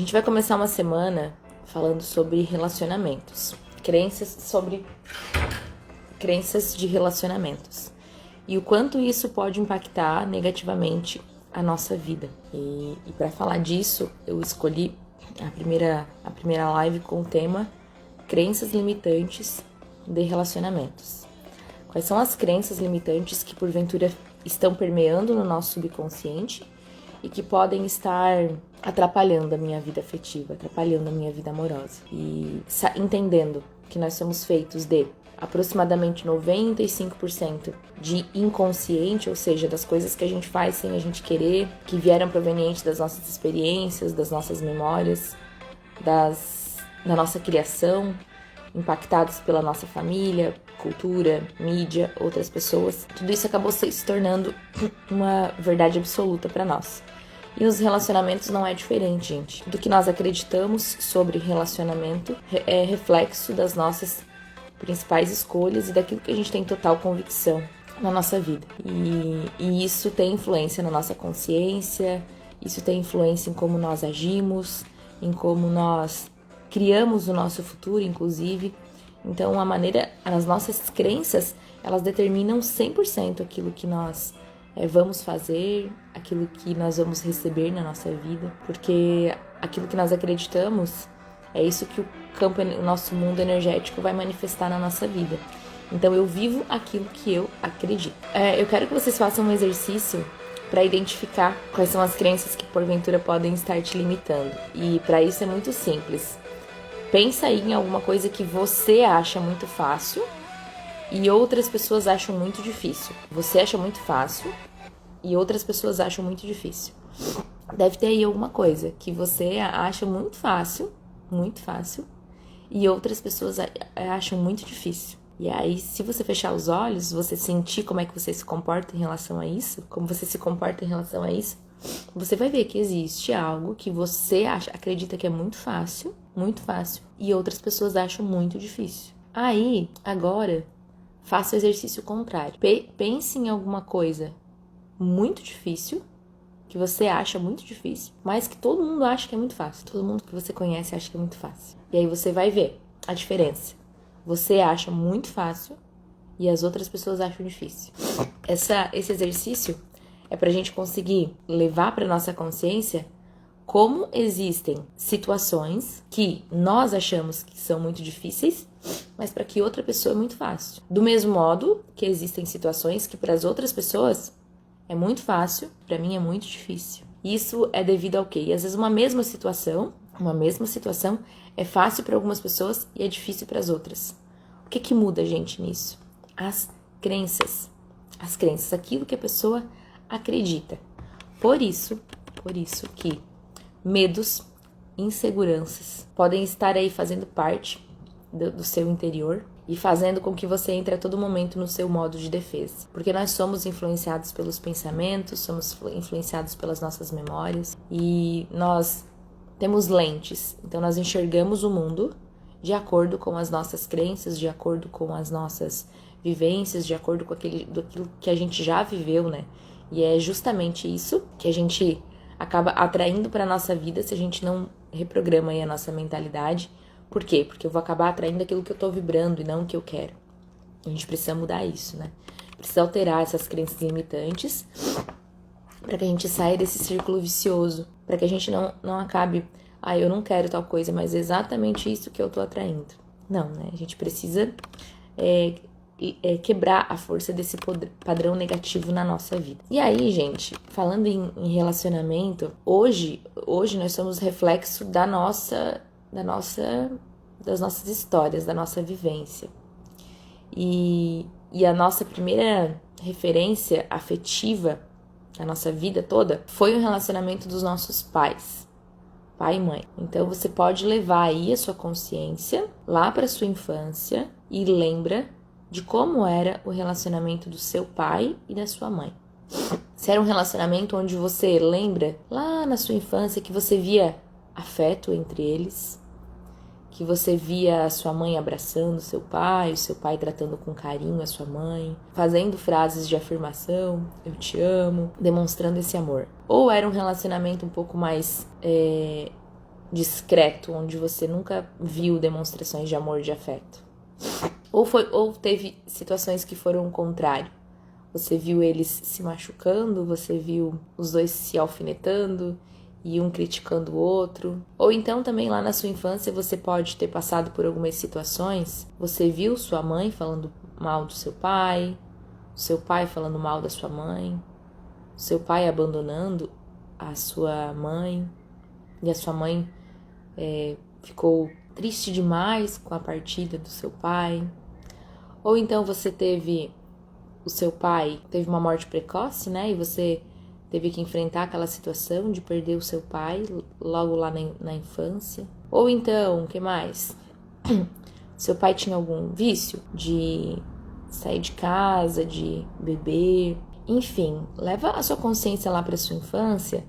gente vai começar uma semana falando sobre relacionamentos, crenças de relacionamentos e o quanto isso pode impactar negativamente a nossa vida. E para falar disso, eu escolhi a primeira live com o tema crenças limitantes de relacionamentos. Quais são as crenças limitantes que porventura estão permeando no nosso subconsciente e que podem estar atrapalhando a minha vida afetiva, atrapalhando a minha vida amorosa. E entendendo que nós somos feitos de aproximadamente 95% de inconsciente, ou seja, das coisas que a gente faz sem a gente querer, que vieram provenientes das nossas experiências, das nossas memórias, da nossa criação, impactados pela nossa família, cultura, mídia, outras pessoas. Tudo isso acabou se tornando uma verdade absoluta para nós. E nos relacionamentos não é diferente, gente. Do que nós acreditamos sobre relacionamento é reflexo das nossas principais escolhas e daquilo que a gente tem total convicção na nossa vida. E isso tem influência na nossa consciência, isso tem influência em como nós agimos, em como nós criamos o nosso futuro, inclusive. Então, as nossas crenças, elas determinam 100% aquilo que nós vamos fazer, aquilo que nós vamos receber na nossa vida, porque aquilo que nós acreditamos é isso que o nosso mundo energético vai manifestar na nossa vida. Então, eu vivo aquilo que eu acredito. Eu quero que vocês façam um exercício para identificar quais são as crenças que porventura podem estar te limitando. E para isso é muito simples. Pensa aí em alguma coisa que você acha muito fácil e outras pessoas acham muito difícil. Você acha muito fácil e outras pessoas acham muito difícil. Deve ter aí alguma coisa que você acha muito fácil, e outras pessoas acham muito difícil. E aí, se você fechar os olhos, você sentir como é que você se comporta em relação a isso, você vai ver que existe algo que você acredita que é muito fácil, e outras pessoas acham muito difícil. Aí, agora, faça o exercício contrário. Pense em alguma coisa muito difícil, que você acha muito difícil, mas que todo mundo acha que é muito fácil. Todo mundo que você conhece acha que é muito fácil. E aí você vai ver a diferença. Você acha muito fácil e as outras pessoas acham difícil. Esse exercício é pra gente conseguir levar pra nossa consciência como existem situações que nós achamos que são muito difíceis, mas para que outra pessoa é muito fácil. Do mesmo modo que existem situações que para as outras pessoas é muito fácil, para mim é muito difícil. Isso é devido ao quê? E às vezes uma mesma situação é fácil para algumas pessoas e é difícil para as outras. O que muda, gente, nisso? As crenças, aquilo que a pessoa acredita. Por isso que medos, inseguranças podem estar aí fazendo parte do seu interior e fazendo com que você entre a todo momento no seu modo de defesa. Porque nós somos influenciados pelos pensamentos, somos influenciados pelas nossas memórias e nós temos lentes. Então nós enxergamos o mundo de acordo com as nossas crenças, de acordo com as nossas vivências, de acordo com aquilo que a gente já viveu, né? E é justamente isso que a gente acaba atraindo para a nossa vida se a gente não reprograma aí a nossa mentalidade. Por quê? Porque eu vou acabar atraindo aquilo que eu tô vibrando e não o que eu quero. A gente precisa mudar isso, né? Precisa alterar essas crenças limitantes para que a gente saia desse círculo vicioso, para que a gente não acabe, eu não quero tal coisa, mas é exatamente isso que eu tô atraindo. Não, né? A gente precisa quebrar a força desse padrão negativo na nossa vida. E aí, gente, falando em relacionamento, hoje nós somos reflexo das nossas histórias, da nossa vivência. E a nossa primeira referência afetiva na nossa vida toda foi o relacionamento dos nossos pais, pai e mãe. Então você pode levar aí a sua consciência lá para sua infância e lembra de como era o relacionamento do seu pai e da sua mãe. Se era um relacionamento onde você lembra lá na sua infância que você via afeto entre eles, que você via a sua mãe abraçando o seu pai tratando com carinho a sua mãe, fazendo frases de afirmação, eu te amo, demonstrando esse amor. Ou era um relacionamento um pouco mais discreto, onde você nunca viu demonstrações de amor, de afeto? Ou teve situações que foram o contrário? Você viu eles se machucando, você viu os dois se alfinetando e um criticando o outro. Ou então também lá na sua infância você pode ter passado por algumas situações, você viu sua mãe falando mal do seu pai falando mal da sua mãe, seu pai abandonando a sua mãe, e a sua mãe ficou triste demais com a partida do seu pai. Ou então você o seu pai teve uma morte precoce, né? E você teve que enfrentar aquela situação de perder o seu pai logo lá na infância. Ou então, o que mais? Seu pai tinha algum vício de sair de casa, de beber. Enfim, leva a sua consciência lá para sua infância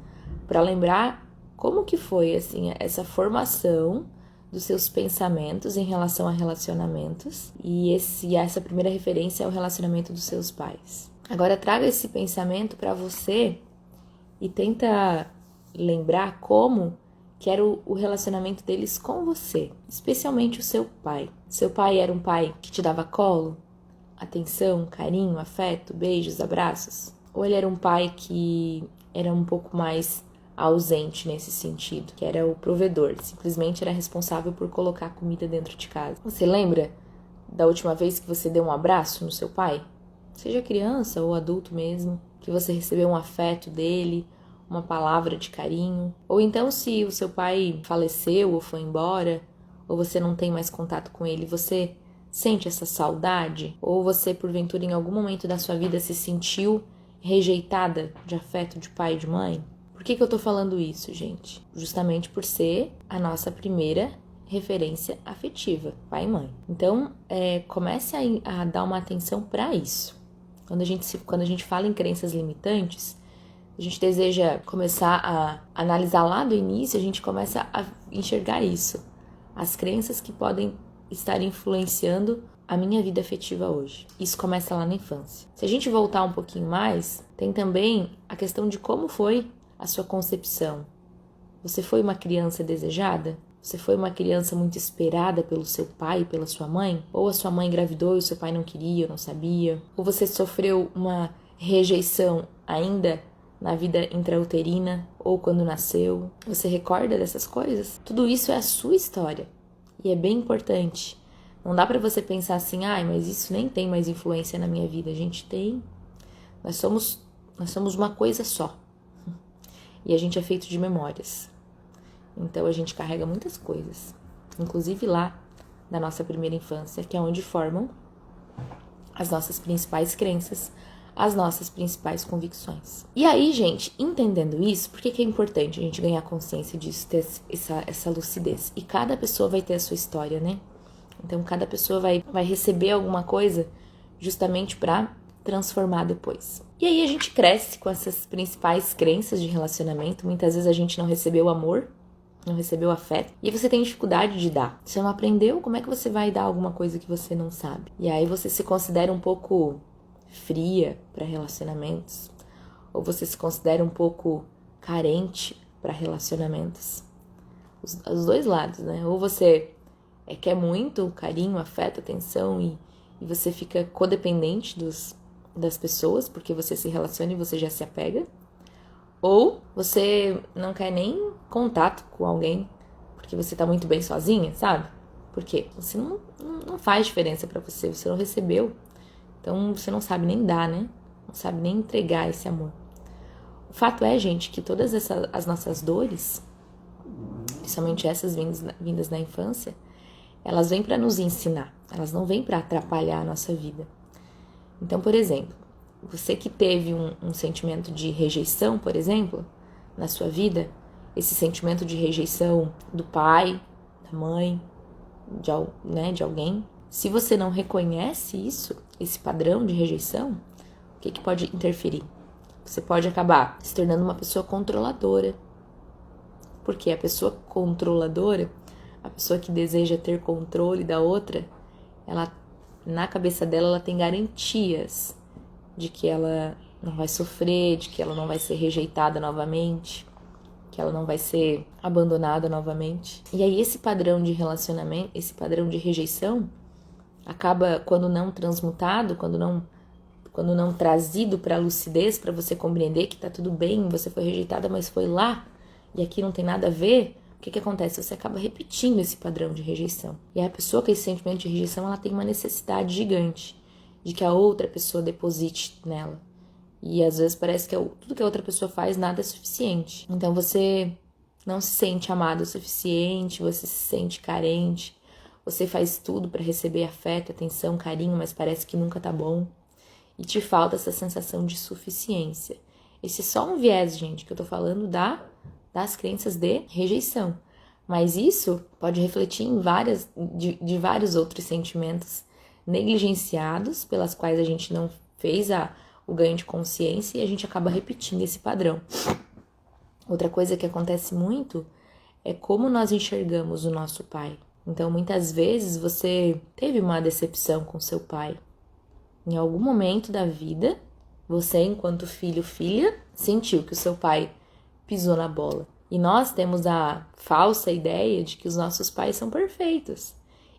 para lembrar como que foi assim essa formação dos seus pensamentos em relação a relacionamentos, e essa primeira referência é o relacionamento dos seus pais. Agora traga esse pensamento para você e tenta lembrar como que era o relacionamento deles com você, especialmente o seu pai. Seu pai era um pai que te dava colo, atenção, carinho, afeto, beijos, abraços? Ou ele era um pai que era um pouco mais ausente nesse sentido, que era o provedor, simplesmente era responsável por colocar comida dentro de casa? Você lembra da última vez que você deu um abraço no seu pai? Seja criança ou adulto mesmo, que você recebeu um afeto dele, uma palavra de carinho? Ou então, se o seu pai faleceu ou foi embora, ou você não tem mais contato com ele, você sente essa saudade? Ou você, porventura, em algum momento da sua vida se sentiu rejeitada de afeto de pai e de mãe? Por que eu tô falando isso, gente? Justamente por ser a nossa primeira referência afetiva, pai e mãe. Então, comece a dar uma atenção para isso. Quando a gente fala em crenças limitantes, a gente deseja começar a analisar lá do início, a gente começa a enxergar isso. As crenças que podem estar influenciando a minha vida afetiva hoje. Isso começa lá na infância. Se a gente voltar um pouquinho mais, tem também a questão de como foi a sua concepção. Você foi uma criança desejada? Você foi uma criança muito esperada pelo seu pai e pela sua mãe? Ou a sua mãe engravidou e o seu pai não queria ou não sabia? Ou você sofreu uma rejeição ainda na vida intrauterina ou quando nasceu? Você recorda dessas coisas? Tudo isso é a sua história e é bem importante. Não dá pra você pensar assim, mas isso nem tem mais influência na minha vida. A gente tem. Nós somos uma coisa só. E a gente é feito de memórias. Então a gente carrega muitas coisas, inclusive lá da nossa primeira infância, que é onde formam as nossas principais crenças, as nossas principais convicções. E aí, gente, entendendo isso, por que é importante a gente ganhar consciência disso, ter essa lucidez? E cada pessoa vai ter a sua história, né? Então cada pessoa vai receber alguma coisa justamente para transformar depois. E aí a gente cresce com essas principais crenças de relacionamento. Muitas vezes a gente não recebeu amor, não recebeu afeto, e você tem dificuldade de dar. Você não aprendeu, como é que você vai dar alguma coisa que você não sabe? E aí você se considera um pouco fria para relacionamentos, ou você se considera um pouco carente para relacionamentos. Os dois lados, né? Ou você quer muito carinho, afeto, atenção e você fica codependente das pessoas, porque você se relaciona e você já se apega. Ou você não quer nem contato com alguém, porque você tá muito bem sozinha, sabe? Por quê? Você não faz diferença pra você, você não recebeu. Então você não sabe nem dar, né? Não sabe nem entregar esse amor. O fato é, gente, que todas as nossas dores, principalmente essas vindas da infância, elas vêm pra nos ensinar. Elas não vêm pra atrapalhar a nossa vida. Então, por exemplo, você que teve um sentimento de rejeição, por exemplo, na sua vida, esse sentimento de rejeição do pai, da mãe, de alguém, se você não reconhece isso, esse padrão de rejeição, o que pode interferir? Você pode acabar se tornando uma pessoa controladora. Porque a pessoa controladora, a pessoa que deseja ter controle da outra, ela, na cabeça dela, ela tem garantias de que ela não vai sofrer, de que ela não vai ser rejeitada novamente, que ela não vai ser abandonada novamente. E aí esse padrão de relacionamento, esse padrão de rejeição, acaba, quando não transmutado, quando não trazido para a lucidez, para você compreender que tá tudo bem, você foi rejeitada, mas foi lá, e aqui não tem nada a ver, o que acontece? Você acaba repetindo esse padrão de rejeição. E a pessoa com esse sentimento de rejeição, ela tem uma necessidade gigante de que a outra pessoa deposite nela. E às vezes parece que tudo que a outra pessoa faz, nada é suficiente. Então você não se sente amado o suficiente, você se sente carente, você faz tudo para receber afeto, atenção, carinho, mas parece que nunca tá bom. E te falta essa sensação de suficiência. Esse é só um viés, gente, que eu tô falando das crenças de rejeição. Mas isso pode refletir em de vários outros sentimentos negligenciados, pelas quais a gente não fez o ganho de consciência e a gente acaba repetindo esse padrão. Outra coisa que acontece muito é como nós enxergamos o nosso pai. Então, muitas vezes você teve uma decepção com seu pai. Em algum momento da vida, você, enquanto filho ou filha, sentiu que o seu pai pisou na bola. E nós temos a falsa ideia de que os nossos pais são perfeitos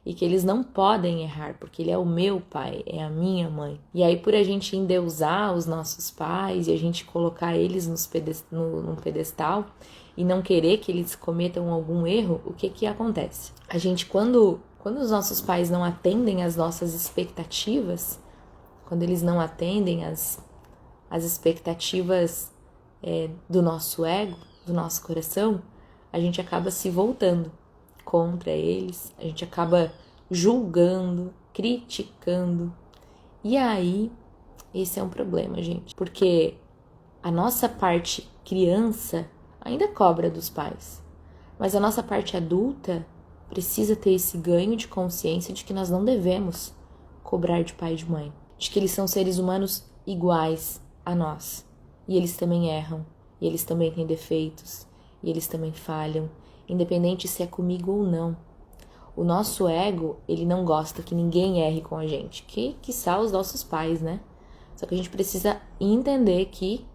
e que eles não podem errar, porque ele é o meu pai, é a minha mãe. E aí, por a gente endeusar os nossos pais e a gente colocar eles num pedestal e não querer que eles cometam algum erro, o que acontece? A gente, quando os nossos pais não atendem às nossas expectativas, quando eles não atendem às expectativas do nosso ego, do nosso coração, a gente acaba se voltando contra eles, a gente acaba julgando, criticando. E aí, esse é um problema, gente, porque a nossa parte criança ainda cobra dos pais, mas a nossa parte adulta precisa ter esse ganho de consciência de que nós não devemos cobrar de pai e de mãe, de que eles são seres humanos iguais a nós, e eles também erram, e eles também têm defeitos, e eles também falham, independente se é comigo ou não. O nosso ego, ele não gosta que ninguém erre com a gente, quiçá os nossos pais, né? Só que a gente precisa entender que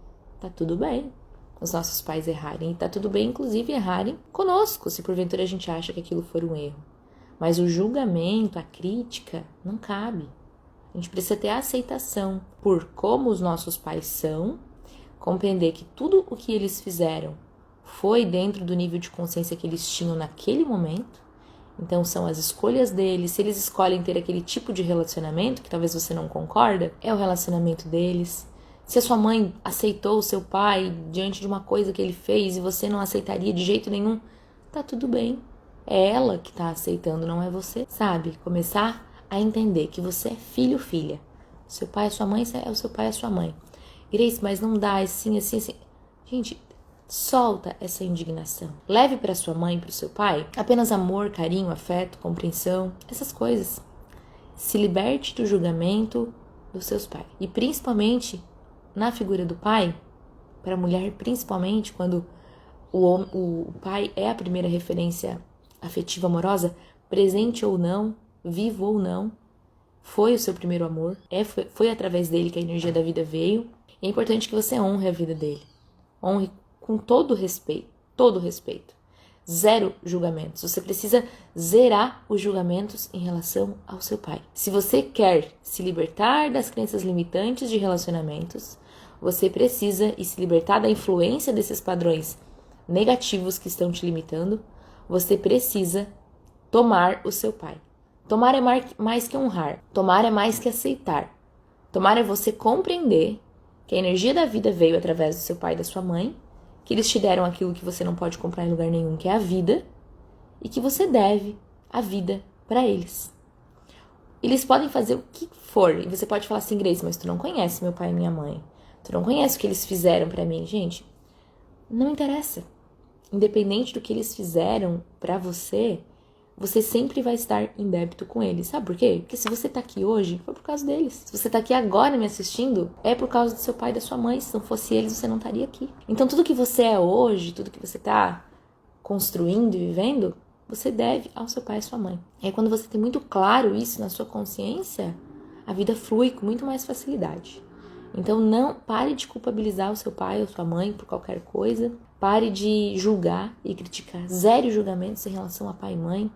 tá tudo bem os nossos pais errarem, e tá tudo bem, inclusive, errarem conosco, se porventura a gente acha que aquilo for um erro. Mas o julgamento, a crítica, não cabe. A gente precisa ter a aceitação por como os nossos pais são, compreender que tudo o que eles fizeram foi dentro do nível de consciência que eles tinham naquele momento. Então são as escolhas deles. Se eles escolhem ter aquele tipo de relacionamento, que talvez você não concorda, é o relacionamento deles. Se a sua mãe aceitou o seu pai diante de uma coisa que ele fez e você não aceitaria de jeito nenhum, tá tudo bem. É ela que tá aceitando, não é você. Sabe? Começar a entender que você é filho ou filha. Seu pai é sua mãe, é o seu pai é sua mãe. Grace, mas não dá assim. Gente, solta essa indignação. Leve para sua mãe e para o seu pai apenas amor, carinho, afeto, compreensão, essas coisas. Se liberte do julgamento dos seus pais. E principalmente na figura do pai, para a mulher, principalmente quando o pai é a primeira referência afetiva amorosa, presente ou não, vivo ou não, foi o seu primeiro amor, foi através dele que a energia da vida veio. E é importante que você honre a vida dele. Honre com todo respeito. Zero julgamentos. Você precisa zerar os julgamentos em relação ao seu pai. Se você quer se libertar das crenças limitantes de relacionamentos, você precisa se libertar da influência desses padrões negativos que estão te limitando, você precisa tomar o seu pai. Tomar é mais que honrar. Tomar é mais que aceitar. Tomar é você compreender que a energia da vida veio através do seu pai e da sua mãe, que eles te deram aquilo que você não pode comprar em lugar nenhum, que é a vida, e que você deve a vida para eles. Eles podem fazer o que for, e você pode falar assim, Grace, mas tu não conhece meu pai e minha mãe, tu não conhece o que eles fizeram para mim. Gente, não interessa. Independente do que eles fizeram para você, você sempre vai estar em débito com eles. Sabe por quê? Porque se você tá aqui hoje, foi por causa deles. Se você tá aqui agora me assistindo, é por causa do seu pai e da sua mãe. Se não fosse eles, você não estaria aqui. Então tudo que você é hoje, tudo que você tá construindo e vivendo, você deve ao seu pai e à sua mãe. E aí quando você tem muito claro isso na sua consciência, a vida flui com muito mais facilidade. Então não pare de culpabilizar o seu pai ou sua mãe por qualquer coisa. Pare de julgar e criticar. Zero julgamentos em relação a pai e mãe.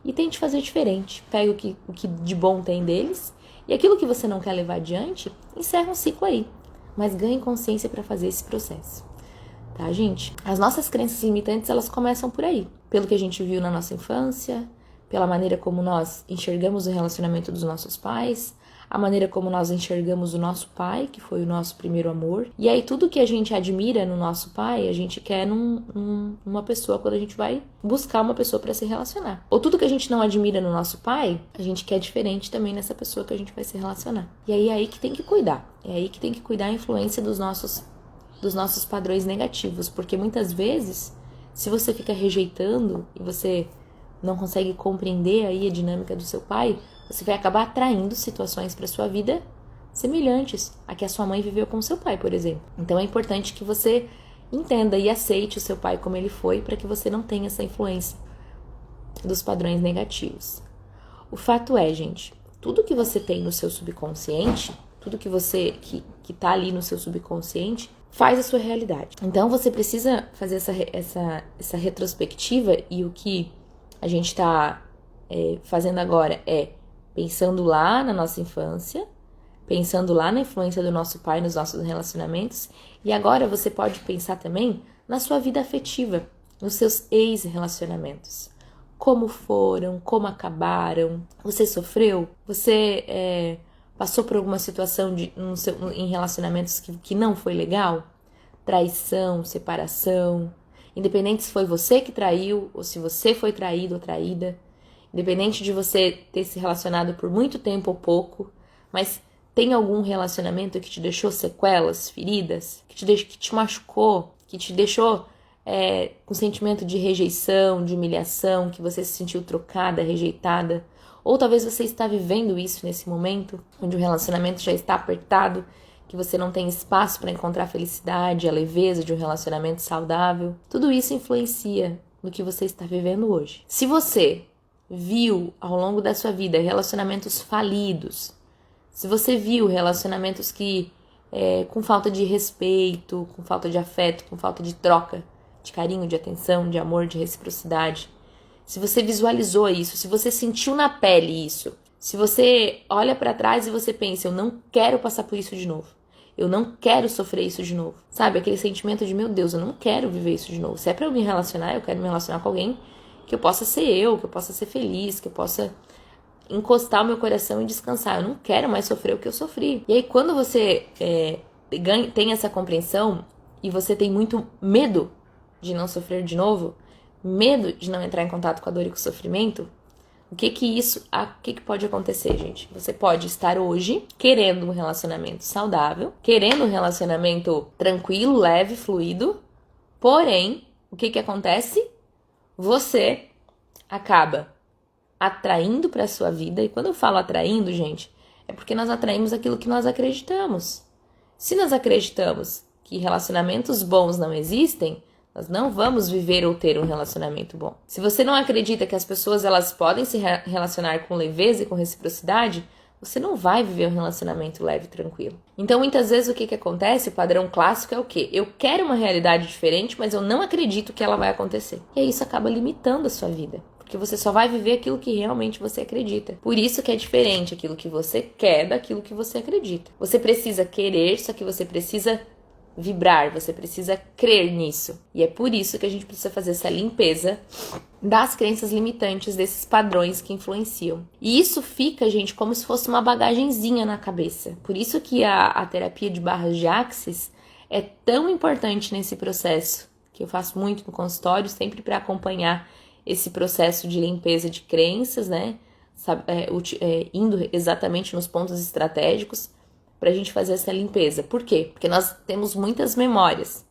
E tente fazer diferente. Pega o que de bom tem deles. E aquilo que você não quer levar adiante, encerra um ciclo aí. Mas ganhe consciência para fazer esse processo. Tá, gente? As nossas crenças limitantes, elas começam por aí. Pelo que a gente viu na nossa infância, pela maneira como nós enxergamos o relacionamento dos nossos pais, a maneira como nós enxergamos o nosso pai, que foi o nosso primeiro amor. E aí tudo que a gente admira no nosso pai, a gente quer numa pessoa quando a gente vai buscar uma pessoa para se relacionar. Ou tudo que a gente não admira no nosso pai, a gente quer diferente também nessa pessoa que a gente vai se relacionar. E aí é aí que tem que cuidar. É aí que tem que cuidar a influência dos nossos padrões negativos. Porque muitas vezes, se você fica rejeitando e você não consegue compreender aí a dinâmica do seu pai, você vai acabar atraindo situações para sua vida semelhantes a que a sua mãe viveu com o seu pai, por exemplo. Então é importante que você entenda e aceite o seu pai como ele foi, para que você não tenha essa influência dos padrões negativos. O fato é, gente, tudo que você tem no seu subconsciente, tudo que você que tá ali no seu subconsciente, faz a sua realidade. Então você precisa fazer essa retrospectiva, e o que a gente está fazendo agora é pensando lá na nossa infância, pensando lá na influência do nosso pai nos nossos relacionamentos, e agora você pode pensar também na sua vida afetiva, nos seus ex-relacionamentos. Como foram, como acabaram, você sofreu, você passou por alguma situação em relacionamentos que não foi legal? Traição, separação, independente se foi você que traiu ou se você foi traído ou traída, independente de você ter se relacionado por muito tempo ou pouco, mas tem algum relacionamento que te deixou sequelas, feridas, que te machucou, que te deixou com sentimento de rejeição, de humilhação, que você se sentiu trocada, rejeitada, ou talvez você está vivendo isso nesse momento, onde o relacionamento já está apertado, que você não tem espaço para encontrar a felicidade, a leveza de um relacionamento saudável. Tudo isso influencia no que você está vivendo hoje. Se você viu ao longo da sua vida relacionamentos falidos, se você viu relacionamentos que com falta de respeito, com falta de afeto, com falta de troca, de carinho, de atenção, de amor, de reciprocidade, se você visualizou isso, se você sentiu na pele isso, se você olha para trás e você pensa, eu não quero passar por isso de novo, eu não quero sofrer isso de novo, sabe? Aquele sentimento de, meu Deus, eu não quero viver isso de novo. Se é pra eu me relacionar, eu quero me relacionar com alguém que eu possa ser eu, que eu possa ser feliz, que eu possa encostar o meu coração e descansar. Eu não quero mais sofrer o que eu sofri. E aí, quando você tem essa compreensão e você tem muito medo de não sofrer de novo, medo de não entrar em contato com a dor e com o sofrimento, o que pode acontecer, gente? Você pode estar hoje querendo um relacionamento saudável, querendo um relacionamento tranquilo, leve, fluido, porém, o que acontece? Você acaba atraindo para sua vida, e quando eu falo atraindo, gente, é porque nós atraímos aquilo que nós acreditamos. Se nós acreditamos que relacionamentos bons não existem, nós não vamos viver ou ter um relacionamento bom. Se você não acredita que as pessoas elas podem se relacionar com leveza e com reciprocidade, você não vai viver um relacionamento leve e tranquilo. Então, muitas vezes, o que acontece? O padrão clássico é o quê? Eu quero uma realidade diferente, mas eu não acredito que ela vai acontecer. E aí isso acaba limitando a sua vida, porque você só vai viver aquilo que realmente você acredita. Por isso que é diferente aquilo que você quer daquilo que você acredita. Você precisa querer, só que você precisa vibrar, você precisa crer nisso. E é por isso que a gente precisa fazer essa limpeza das crenças limitantes, desses padrões que influenciam. E isso fica, gente, como se fosse uma bagagenzinha na cabeça. Por isso que a terapia de barras de Axis é tão importante nesse processo, que eu faço muito no consultório, sempre para acompanhar esse processo de limpeza de crenças, né? Indo exatamente nos pontos estratégicos, pra gente fazer essa limpeza. Por quê? Porque nós temos muitas memórias.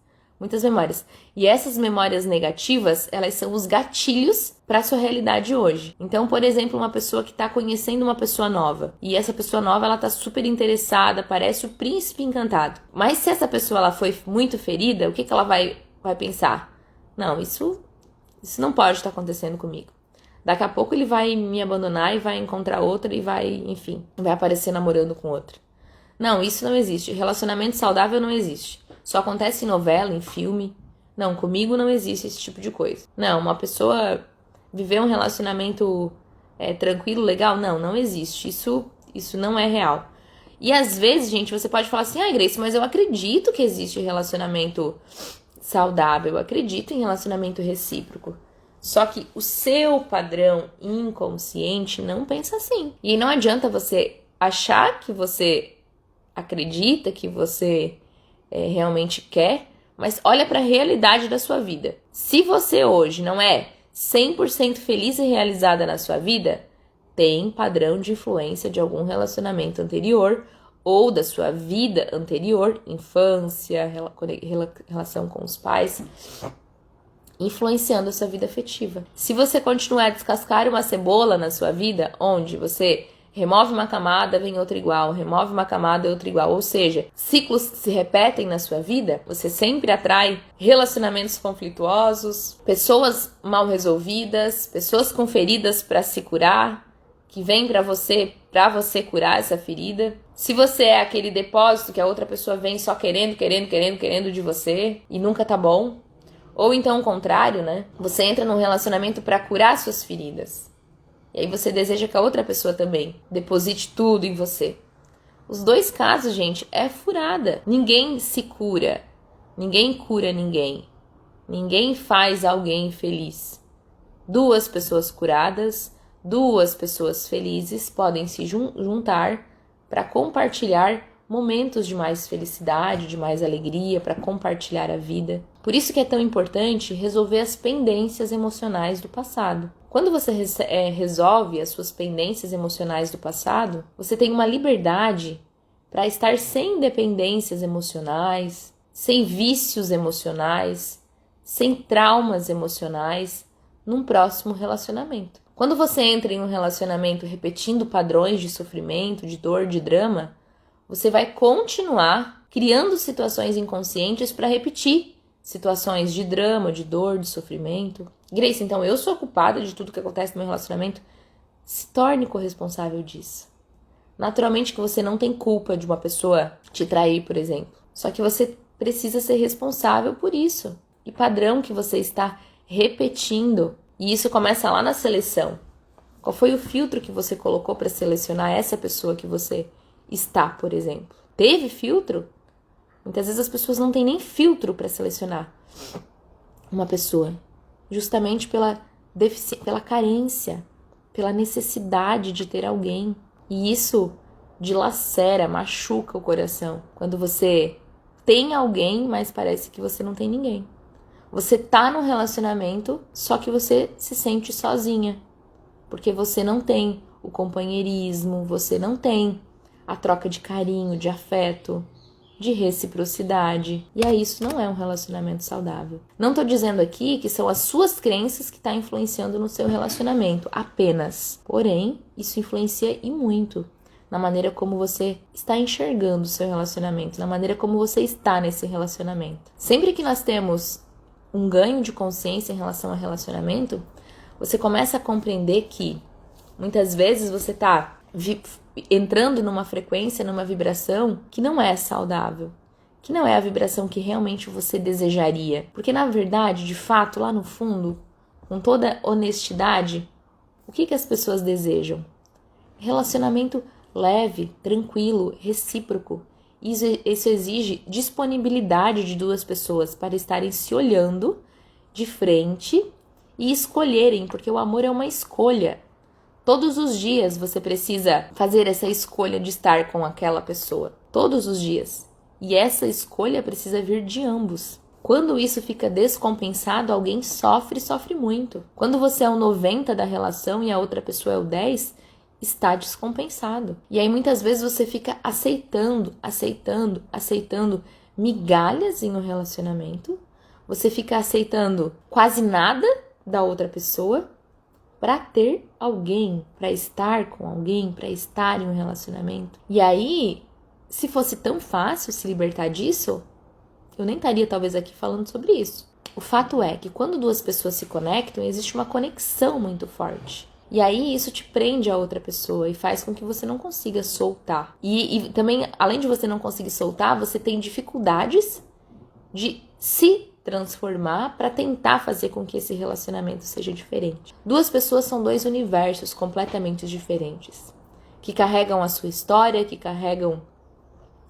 E essas memórias negativas, elas são os gatilhos para sua realidade hoje. Então, por exemplo, uma pessoa que tá conhecendo uma pessoa nova, e essa pessoa nova, ela tá super interessada, parece o príncipe encantado. Mas se essa pessoa ela foi muito ferida, o que ela vai pensar? Não, isso não pode estar acontecendo comigo. Daqui a pouco ele vai me abandonar e vai encontrar outra e vai, enfim, vai aparecer namorando com outra. Não, isso não existe. Relacionamento saudável não existe. Só acontece em novela, em filme. Não, comigo não existe esse tipo de coisa. Não, uma pessoa viver um relacionamento tranquilo, legal, não existe. Isso não é real. E às vezes, gente, você pode falar assim, Grace, mas eu acredito que existe relacionamento saudável, eu acredito em relacionamento recíproco. Só que o seu padrão inconsciente não pensa assim. E não adianta você achar que você acredita, que você realmente quer, mas olha para a realidade da sua vida. Se você hoje não é 100% feliz e realizada na sua vida, tem padrão de influência de algum relacionamento anterior ou da sua vida anterior, infância, relação com os pais, influenciando a sua vida afetiva. Se você continuar a descascar uma cebola na sua vida, onde você remove uma camada, vem outra igual, remove uma camada, outra igual, ou seja, ciclos se repetem na sua vida, você sempre atrai relacionamentos conflituosos, pessoas mal resolvidas, pessoas com feridas para se curar, que vem para você curar essa ferida. Se você é aquele depósito que a outra pessoa vem só querendo de você e nunca tá bom, ou então o contrário, né? Você entra num relacionamento para curar suas feridas. E aí você deseja que a outra pessoa também deposite tudo em você. Os dois casos, gente, é furada. Ninguém se cura. Ninguém cura ninguém. Ninguém faz alguém feliz. Duas pessoas curadas, duas pessoas felizes podem se juntar para compartilhar momentos de mais felicidade, de mais alegria, para compartilhar a vida. Por isso que é tão importante resolver as pendências emocionais do passado. Quando você resolve as suas pendências emocionais do passado, você tem uma liberdade para estar sem dependências emocionais, sem vícios emocionais, sem traumas emocionais num próximo relacionamento. Quando você entra em um relacionamento repetindo padrões de sofrimento, de dor, de drama, você vai continuar criando situações inconscientes para repetir situações de drama, de dor, de sofrimento. Grace, então eu sou culpada de tudo que acontece no meu relacionamento? Se torne corresponsável disso. Naturalmente que você não tem culpa de uma pessoa te trair, por exemplo. Só que você precisa ser responsável por isso. E padrão que você está repetindo. E isso começa lá na seleção. Qual foi o filtro que você colocou para selecionar essa pessoa que você está, por exemplo? Teve filtro? Muitas vezes as pessoas não têm nem filtro para selecionar uma pessoa. Justamente pela carência, pela necessidade de ter alguém. E isso dilacera, machuca o coração. Quando você tem alguém, mas parece que você não tem ninguém. Você tá num relacionamento, só que você se sente sozinha. Porque você não tem o companheirismo, você não tem a troca de carinho, de afeto, de reciprocidade. E aí isso não é um relacionamento saudável. Não tô dizendo aqui que são as suas crenças que estão influenciando no seu relacionamento, apenas. Porém, isso influencia e muito na maneira como você está enxergando o seu relacionamento, na maneira como você está nesse relacionamento. Sempre que nós temos um ganho de consciência em relação ao relacionamento, você começa a compreender que muitas vezes você está entrando numa frequência, numa vibração que não é saudável, que não é a vibração que realmente você desejaria. Porque na verdade, de fato, lá no fundo, com toda honestidade, o que as pessoas desejam? Relacionamento leve, tranquilo, recíproco. Isso exige disponibilidade de duas pessoas para estarem se olhando de frente e escolherem, porque o amor é uma escolha. Todos os dias você precisa fazer essa escolha de estar com aquela pessoa. Todos os dias. E essa escolha precisa vir de ambos. Quando isso fica descompensado, alguém sofre muito. Quando você é o 90 da relação e a outra pessoa é o 10, está descompensado. E aí muitas vezes você fica aceitando migalhas em um relacionamento. Você fica aceitando quase nada da outra pessoa para ter alguém, para estar com alguém, para estar em um relacionamento. E aí, se fosse tão fácil se libertar disso, eu nem estaria talvez aqui falando sobre isso. O fato é que quando duas pessoas se conectam, existe uma conexão muito forte. E aí isso te prende a outra pessoa e faz com que você não consiga soltar. E também, além de você não conseguir soltar, você tem dificuldades de se transformar para tentar fazer com que esse relacionamento seja diferente. Duas pessoas são dois universos completamente diferentes, que carregam a sua história, que carregam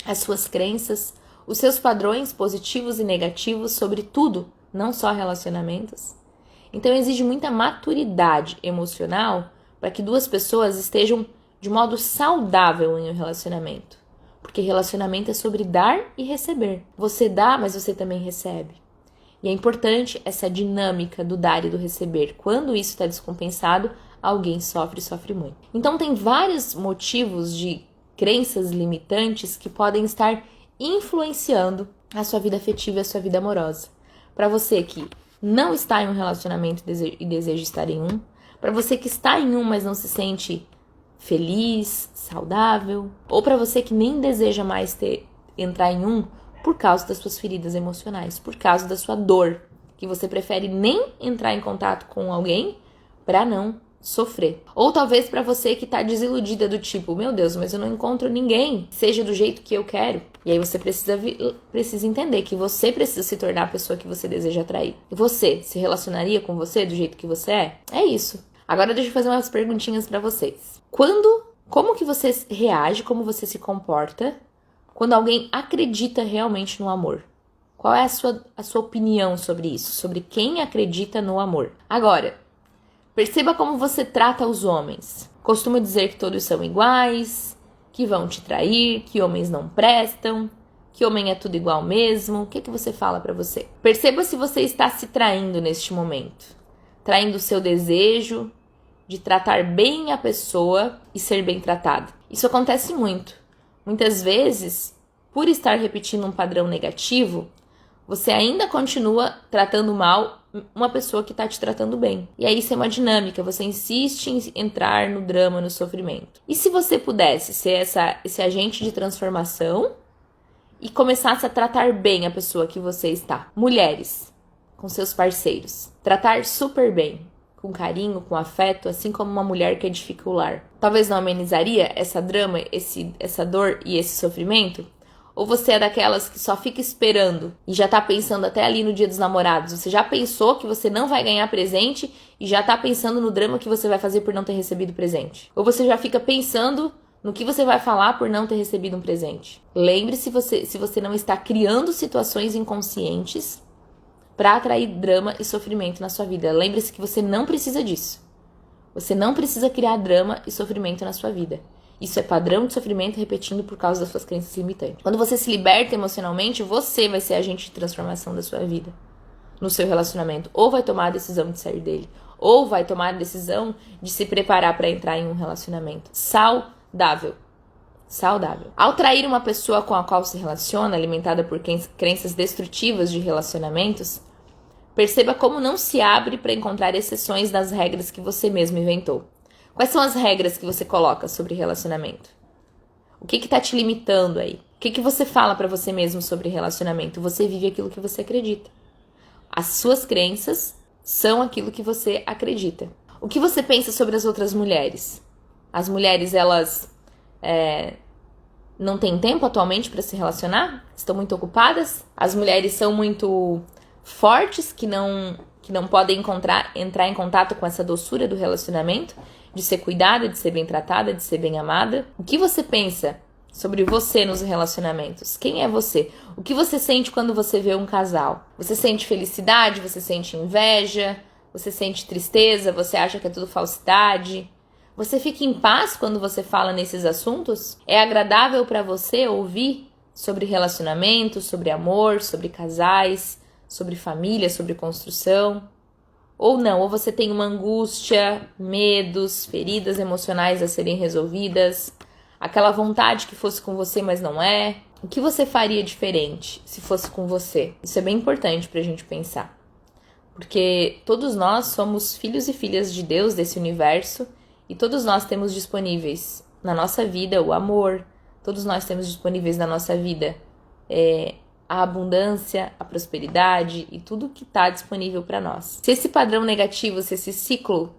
as suas crenças, os seus padrões positivos e negativos sobre tudo, não só relacionamentos. Então exige muita maturidade emocional para que duas pessoas estejam de modo saudável em um relacionamento. Porque relacionamento é sobre dar e receber. Você dá, mas você também recebe. E é importante essa dinâmica do dar e do receber. Quando isso está descompensado, alguém sofre e sofre muito. Então tem vários motivos de crenças limitantes que podem estar influenciando a sua vida afetiva e a sua vida amorosa. Para você que não está em um relacionamento e deseja estar em um, para você que está em um, mas não se sente feliz, saudável, ou para você que nem deseja mais entrar em um por causa das suas feridas emocionais, por causa da sua dor, que você prefere nem entrar em contato com alguém para não sofrer. Ou talvez para você que tá desiludida do tipo, meu Deus, mas eu não encontro ninguém que seja do jeito que eu quero. E aí você precisa entender que você precisa se tornar a pessoa que você deseja atrair. E você se relacionaria com você do jeito que você é? É isso. Agora deixa eu fazer umas perguntinhas para vocês. Como que você reage, como você se comporta quando alguém acredita realmente no amor? Qual é a sua opinião sobre isso? Sobre quem acredita no amor? Agora, perceba como você trata os homens. Costuma dizer que todos são iguais, que vão te trair, que homens não prestam, que homem é tudo igual mesmo. O que você fala pra você? Perceba se você está se traindo neste momento. Traindo o seu desejo de tratar bem a pessoa e ser bem tratado. Isso acontece muito. Muitas vezes, por estar repetindo um padrão negativo, você ainda continua tratando mal uma pessoa que está te tratando bem. E aí isso é uma dinâmica, você insiste em entrar no drama, no sofrimento. E se você pudesse ser esse agente de transformação e começasse a tratar bem a pessoa que você está? Mulheres, com seus parceiros. Tratar super bem, com carinho, com afeto, assim como uma mulher que edifica o lar. Talvez não amenizaria essa drama, essa dor e esse sofrimento? Ou você é daquelas que só fica esperando e já tá pensando até ali no dia dos namorados? Você já pensou que você não vai ganhar presente e já tá pensando no drama que você vai fazer por não ter recebido presente? Ou você já fica pensando no que você vai falar por não ter recebido um presente? Lembre-se se você não está criando situações inconscientes para atrair drama e sofrimento na sua vida. Lembre-se que você não precisa disso. Você não precisa criar drama e sofrimento na sua vida. Isso é padrão de sofrimento repetindo por causa das suas crenças limitantes. Quando você se liberta emocionalmente, você vai ser agente de transformação da sua vida, no seu relacionamento. Ou vai tomar a decisão de sair dele, ou vai tomar a decisão de se preparar para entrar em um relacionamento saudável. Ao trair uma pessoa com a qual se relaciona, alimentada por crenças destrutivas de relacionamentos, perceba como não se abre para encontrar exceções das regras que você mesmo inventou. Quais são as regras que você coloca sobre relacionamento? O que está te limitando aí? O que você fala para você mesmo sobre relacionamento? Você vive aquilo que você acredita. As suas crenças são aquilo que você acredita. O que você pensa sobre as outras mulheres? As mulheres, elas não têm tempo atualmente para se relacionar? Estão muito ocupadas? As mulheres são muito fortes, que não podem entrar em contato com essa doçura do relacionamento, de ser cuidada, de ser bem tratada, de ser bem amada. O que você pensa sobre você nos relacionamentos? Quem é você? O que você sente quando você vê um casal? Você sente felicidade? Você sente inveja? Você sente tristeza? Você acha que é tudo falsidade? Você fica em paz quando você fala nesses assuntos? É agradável para você ouvir sobre relacionamentos, sobre amor, sobre casais, sobre família, sobre construção? Ou não, ou você tem uma angústia, medos, feridas emocionais a serem resolvidas, aquela vontade que fosse com você, mas não é. O que você faria diferente se fosse com você? Isso é bem importante pra gente pensar. Porque todos nós somos filhos e filhas de Deus, desse universo, e todos nós temos disponíveis na nossa vida o amor, todos nós temos disponíveis na nossa vida a abundância, a prosperidade e tudo que está disponível para nós. Se esse padrão negativo, se esse ciclo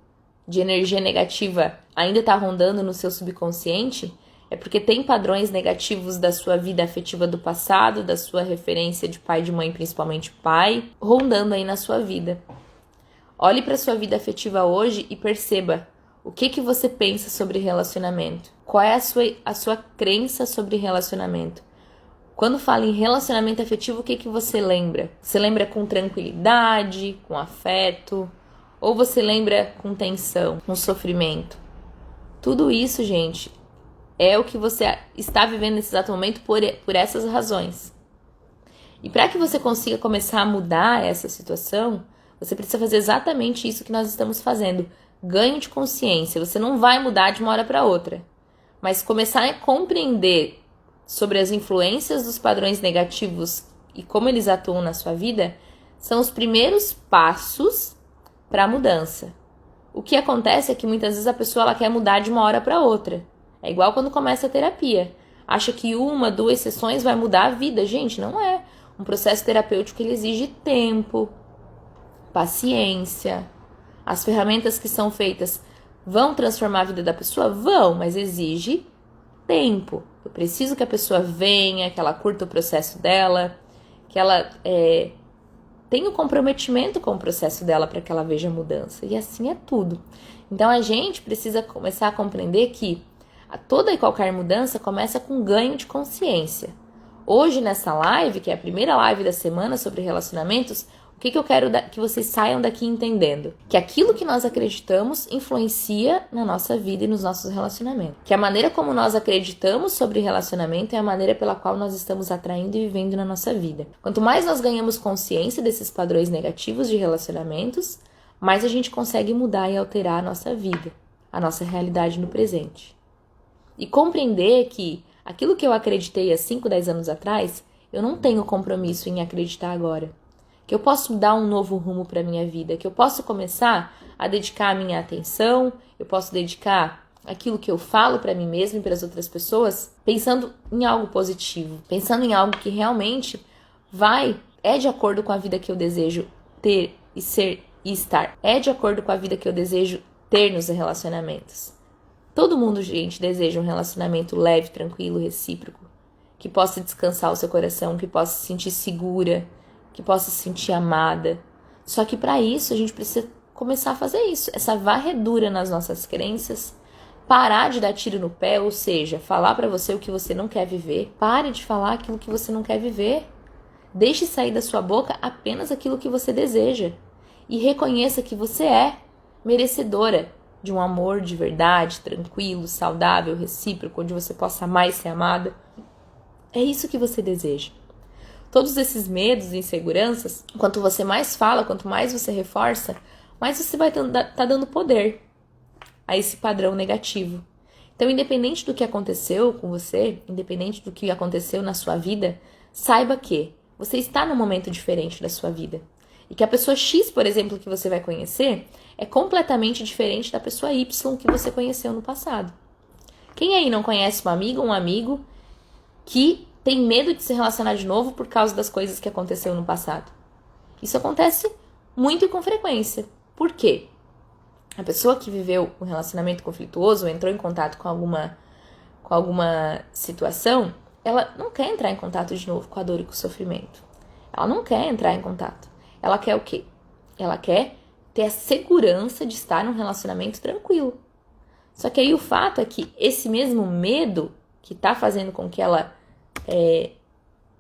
de energia negativa ainda está rondando no seu subconsciente, é porque tem padrões negativos da sua vida afetiva do passado, da sua referência de pai e de mãe, principalmente pai, rondando aí na sua vida. Olhe para a sua vida afetiva hoje e perceba o que você pensa sobre relacionamento. Qual é a sua crença sobre relacionamento? Quando fala em relacionamento afetivo, o que você lembra? Você lembra com tranquilidade, com afeto? Ou você lembra com tensão, com sofrimento? Tudo isso, gente, é o que você está vivendo nesse exato momento por essas razões. E para que você consiga começar a mudar essa situação, você precisa fazer exatamente isso que nós estamos fazendo. Ganho de consciência. Você não vai mudar de uma hora para outra. Mas começar a compreender sobre as influências dos padrões negativos e como eles atuam na sua vida são os primeiros passos para a mudança. O que acontece é que muitas vezes a pessoa ela quer mudar de uma hora para outra. É igual quando começa a terapia. Acha que 1, 2 sessões vai mudar a vida. Gente, não é. Um processo terapêutico ele exige tempo, paciência. As ferramentas que são feitas vão transformar a vida da pessoa? Vão, mas exige tempo. Eu preciso que a pessoa venha, que ela curta o processo dela, que ela tenha um comprometimento com o processo dela para que ela veja mudança. E assim é tudo. Então a gente precisa começar a compreender que toda e qualquer mudança começa com ganho de consciência. Hoje nessa live, que é a primeira live da semana sobre relacionamentos, o que eu quero que vocês saiam daqui entendendo? Que aquilo que nós acreditamos influencia na nossa vida e nos nossos relacionamentos. Que a maneira como nós acreditamos sobre relacionamento é a maneira pela qual nós estamos atraindo e vivendo na nossa vida. Quanto mais nós ganhamos consciência desses padrões negativos de relacionamentos, mais a gente consegue mudar e alterar a nossa vida, a nossa realidade no presente. E compreender que aquilo que eu acreditei há 5, 10 anos atrás, eu não tenho compromisso em acreditar agora. Que eu posso dar um novo rumo para a minha vida, que eu posso começar a dedicar a minha atenção, eu posso dedicar aquilo que eu falo para mim mesma e para as outras pessoas, pensando em algo positivo, pensando em algo que realmente é de acordo com a vida que eu desejo ter e ser e estar, é de acordo com a vida que eu desejo ter nos relacionamentos. Todo mundo, gente, deseja um relacionamento leve, tranquilo, recíproco, que possa descansar o seu coração, que possa se sentir segura, que possa se sentir amada. Só que para isso a gente precisa começar a fazer isso, essa varredura nas nossas crenças, parar de dar tiro no pé, ou seja, falar para você o que você não quer viver. Pare de falar aquilo que você não quer viver. Deixe sair da sua boca apenas aquilo que você deseja e reconheça que você é merecedora de um amor de verdade, tranquilo, saudável, recíproco, onde você possa amar e ser amada. É isso que você deseja. Todos esses medos e inseguranças, quanto você mais fala, quanto mais você reforça, mais você vai tá dando poder a esse padrão negativo. Então, independente do que aconteceu com você, independente do que aconteceu na sua vida, saiba que você está num momento diferente da sua vida. E que a pessoa X, por exemplo, que você vai conhecer, é completamente diferente da pessoa Y que você conheceu no passado. Quem aí não conhece uma amiga ou um amigo que tem medo de se relacionar de novo por causa das coisas que aconteceu no passado? Isso acontece muito e com frequência. Por quê? A pessoa que viveu um relacionamento conflituoso, entrou em contato com alguma situação, ela não quer entrar em contato de novo com a dor e com o sofrimento. Ela não quer entrar em contato. Ela quer o quê? Ela quer ter a segurança de estar num relacionamento tranquilo. Só que aí o fato é que esse mesmo medo que está fazendo com que ela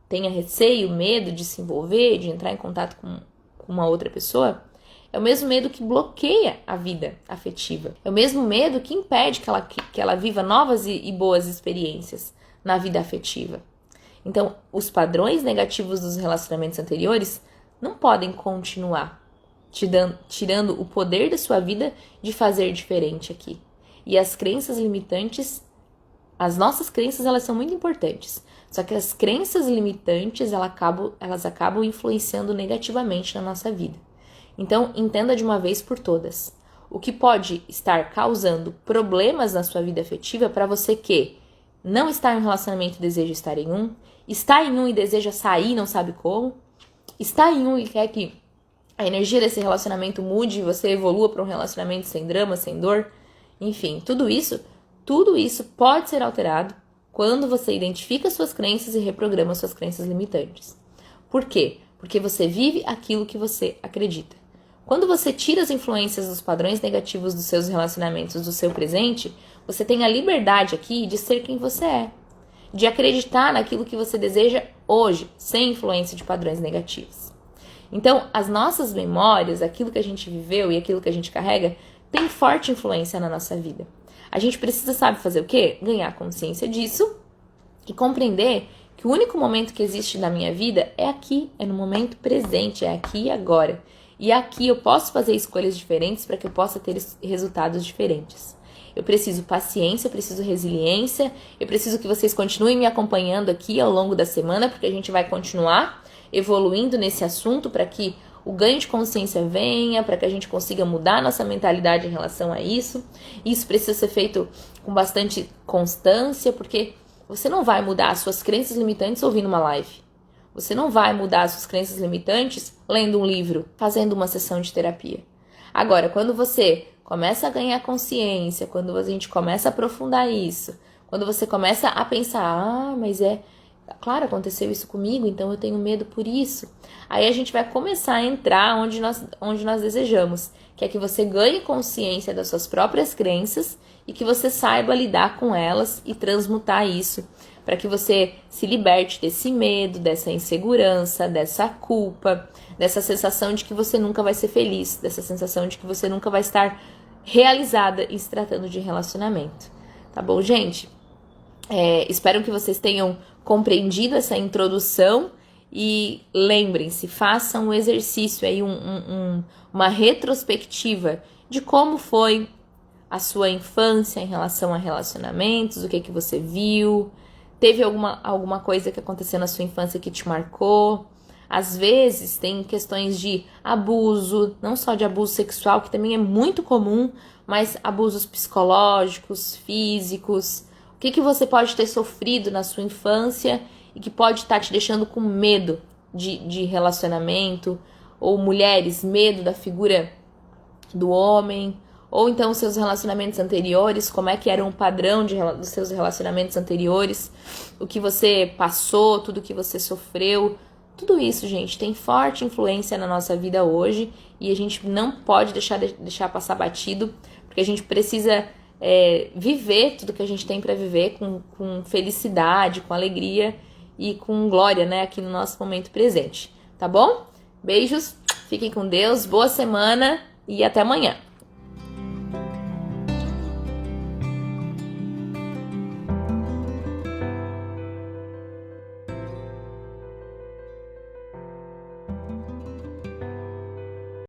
tenha receio, medo de se envolver, de entrar em contato com uma outra pessoa, é o mesmo medo que bloqueia a vida afetiva. É o mesmo medo que impede que ela viva novas e boas experiências na vida afetiva. Então, os padrões negativos dos relacionamentos anteriores não podem continuar tirando o poder da sua vida de fazer diferente aqui. E as crenças limitantes, as nossas crenças, elas são muito importantes. Só que as crenças limitantes, elas acabam influenciando negativamente na nossa vida. Então, entenda de uma vez por todas. O que pode estar causando problemas na sua vida afetiva para você que não está em um relacionamento e deseja estar em um, está em um e deseja sair e não sabe como, está em um e quer que a energia desse relacionamento mude e você evolua para um relacionamento sem drama, sem dor. Enfim, tudo isso pode ser alterado quando você identifica suas crenças e reprograma suas crenças limitantes. Por quê? Porque você vive aquilo que você acredita. Quando você tira as influências dos padrões negativos dos seus relacionamentos do seu presente, você tem a liberdade aqui de ser quem você é, de acreditar naquilo que você deseja hoje, sem influência de padrões negativos. Então, as nossas memórias, aquilo que a gente viveu e aquilo que a gente carrega, tem forte influência na nossa vida. A gente precisa, sabe, fazer o quê? Ganhar consciência disso e compreender que o único momento que existe na minha vida é aqui, é no momento presente, é aqui e agora. E aqui eu posso fazer escolhas diferentes para que eu possa ter resultados diferentes. Eu preciso paciência, eu preciso resiliência, eu preciso que vocês continuem me acompanhando aqui ao longo da semana, porque a gente vai continuar evoluindo nesse assunto para que o ganho de consciência venha, para que a gente consiga mudar a nossa mentalidade em relação a isso. Isso precisa ser feito com bastante constância, porque você não vai mudar as suas crenças limitantes ouvindo uma live. Você não vai mudar as suas crenças limitantes lendo um livro, fazendo uma sessão de terapia. Agora, quando você começa a ganhar consciência, quando a gente começa a aprofundar isso, quando você começa a pensar, mas claro, aconteceu isso comigo, então eu tenho medo por isso. Aí a gente vai começar a entrar onde nós desejamos, que é que você ganhe consciência das suas próprias crenças e que você saiba lidar com elas e transmutar isso, para que você se liberte desse medo, dessa insegurança, dessa culpa, dessa sensação de que você nunca vai ser feliz, dessa sensação de que você nunca vai estar realizada em se tratando de relacionamento. Tá bom, gente? Espero que vocês tenham compreendido essa introdução e lembrem-se, façam um exercício aí, uma retrospectiva de como foi a sua infância em relação a relacionamentos, o que você viu. Teve alguma coisa que aconteceu na sua infância que te marcou? Às vezes tem questões de abuso, não só de abuso sexual, que também é muito comum, mas abusos psicológicos, físicos. O que você pode ter sofrido na sua infância e que pode estar te deixando com medo de relacionamento? Ou mulheres, medo da figura do homem? Ou então seus relacionamentos anteriores, como é que era o padrão dos seus relacionamentos anteriores, o que você passou, tudo que você sofreu. Tudo isso, gente, tem forte influência na nossa vida hoje e a gente não pode deixar passar batido, porque a gente precisa viver tudo que a gente tem para viver com felicidade, com alegria e com glória, né, aqui no nosso momento presente, tá bom? Beijos, fiquem com Deus, boa semana e até amanhã.